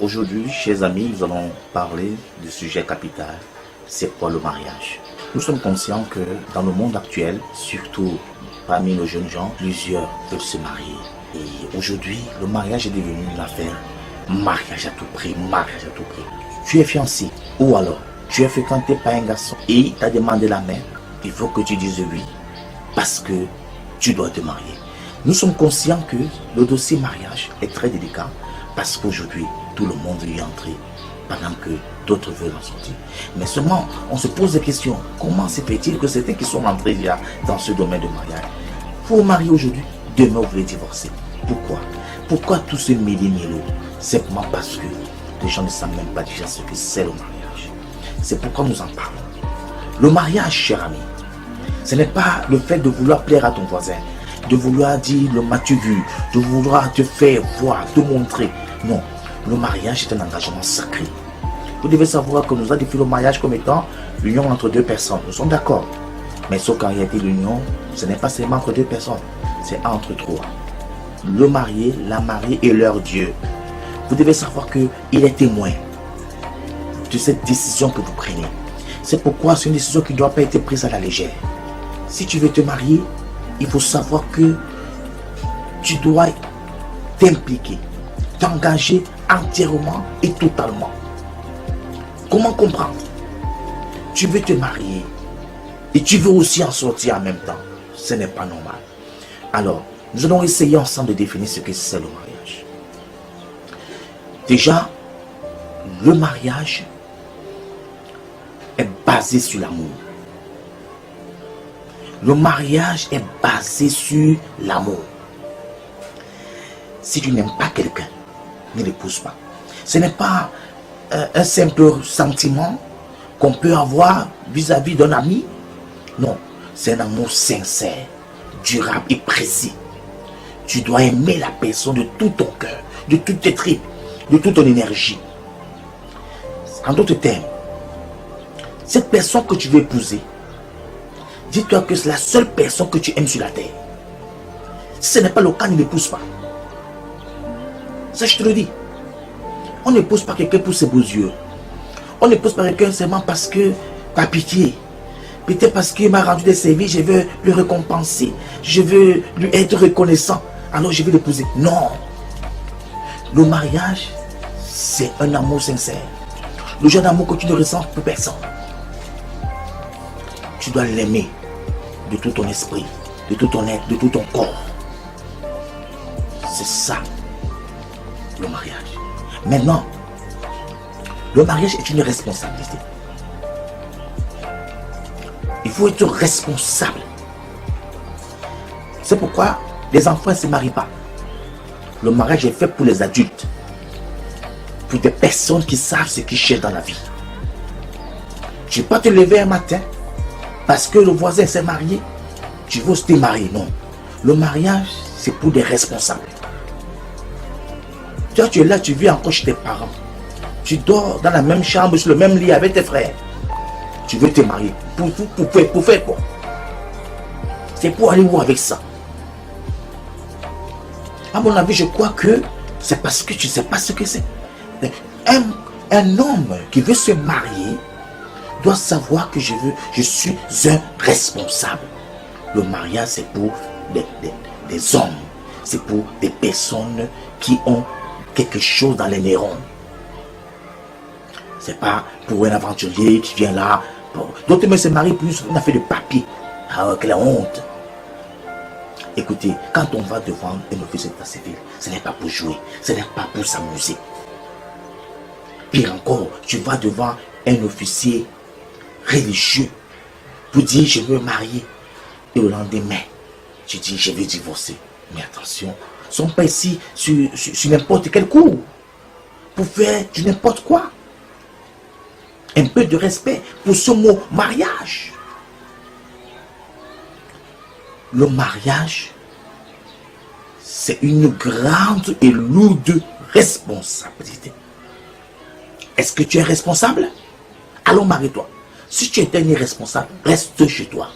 Aujourd'hui, chers amis, nous allons parler du sujet capital. C'est quoi le mariage? Nous sommes conscients que dans le monde actuel, surtout parmi nos jeunes gens, plusieurs veulent se marier. Et aujourd'hui, le mariage est devenu une affaire. Mariage à tout prix, mariage à tout prix. Tu es fiancé ou alors tu es fréquenté par un garçon et il t'a demandé la main. Il faut que tu dises oui parce que tu dois te marier. Nous sommes conscients que le dossier mariage est très délicat parce qu'aujourd'hui, tout le monde y est entré pendant que d'autres veulent en sortir. Mais seulement, on se pose des questions. Comment se fait-il que certains qui sont entrés déjà dans ce domaine de mariage, vous vous mariez aujourd'hui, demain vous voulez divorcer? Pourquoi? Pourquoi tout ce méli-mélo? Simplement parce que les gens ne savent même pas déjà ce que c'est le mariage. C'est pourquoi nous en parlons. Le mariage, cher ami, ce n'est pas le fait de vouloir plaire à ton voisin, de vouloir dire le m'as-tu vu, de vouloir te faire voir, te montrer. Non, le mariage est un engagement sacré. Vous devez savoir que nous avons défini le mariage comme étant l'union entre deux personnes. Nous sommes d'accord. Mais sauf qu'en réalité, l'union, ce n'est pas seulement entre deux personnes, c'est entre trois. Le marié, la mariée et leur Dieu. Vous devez savoir qu'il est témoin de cette décision que vous prenez. C'est pourquoi c'est une décision qui ne doit pas être prise à la légère. Si tu veux te marier, il faut savoir que tu dois t'impliquer, t'engager entièrement et totalement. Comment comprendre? Tu veux te marier et tu veux aussi en sortir en même temps. Ce n'est pas normal. Alors, nous allons essayer ensemble de définir ce que c'est le mariage. Déjà, le mariage est basé sur l'amour. Le mariage est basé sur l'amour. Si tu n'aimes pas quelqu'un, ne l'épouse pas. Ce n'est pas un simple sentiment qu'on peut avoir vis-à-vis d'un ami. Non, c'est un amour sincère, durable et précis. Tu dois aimer la personne de tout ton cœur, de toutes tes tripes, de toute ton énergie. En d'autres termes, cette personne que tu veux épouser, dis-toi que c'est la seule personne que tu aimes sur la terre. Si ce n'est pas le cas, ne l'épouse pas. Ça, je te le dis. On n'épouse pas quelqu'un pour ses beaux yeux. On n'épouse pas quelqu'un seulement parce que, par pitié. Peut-être parce qu'il m'a rendu des services, je veux le récompenser. Je veux lui être reconnaissant. Alors je vais l'épouser. Non. Le mariage, c'est un amour sincère. Le genre d'amour que tu ne ressens pour personne. Tu dois l'aimer de tout ton esprit, de tout ton être, de tout ton corps. C'est ça, le mariage. Maintenant, le mariage est une responsabilité. Il faut être responsable. C'est pourquoi les enfants ne se marient pas. Le mariage est fait pour les adultes. Pour des personnes qui savent ce qu'ils cherchent dans la vie. Tu ne peux pas te lever un matin parce que le voisin s'est marié. Tu veux te marier. Non. Le mariage, c'est pour des responsables. Toi, tu es là, tu vis encore chez tes parents. Tu dors dans la même chambre, sur le même lit avec tes frères. Tu veux te marier. Pour faire quoi? C'est pour aller où avec ça? À mon avis, je crois que c'est parce que tu ne sais pas ce que c'est. Un homme qui veut se marier doit savoir que je suis un responsable. Le mariage, c'est pour des hommes. C'est pour des personnes qui ont quelque chose dans les neurones. C'est pas pour un aventurier qui vient là. D'autres même se marient plus une affaire de papier. Ah, quelle honte. Écoutez, quand on va devant un officier d'état civil, ce n'est pas pour jouer, ce n'est pas pour s'amuser. Pire encore, tu vas devant un officier religieux pour dire je veux me marier. Et le lendemain, tu dis je veux divorcer. Mais attention, ils ne sont pas ici sur n'importe quel coup pour faire du n'importe quoi. Un peu de respect pour ce mot mariage. Le mariage, c'est une grande et lourde responsabilité. Est-ce que tu es responsable? Alors marie-toi. Si tu es un irresponsable, reste chez toi.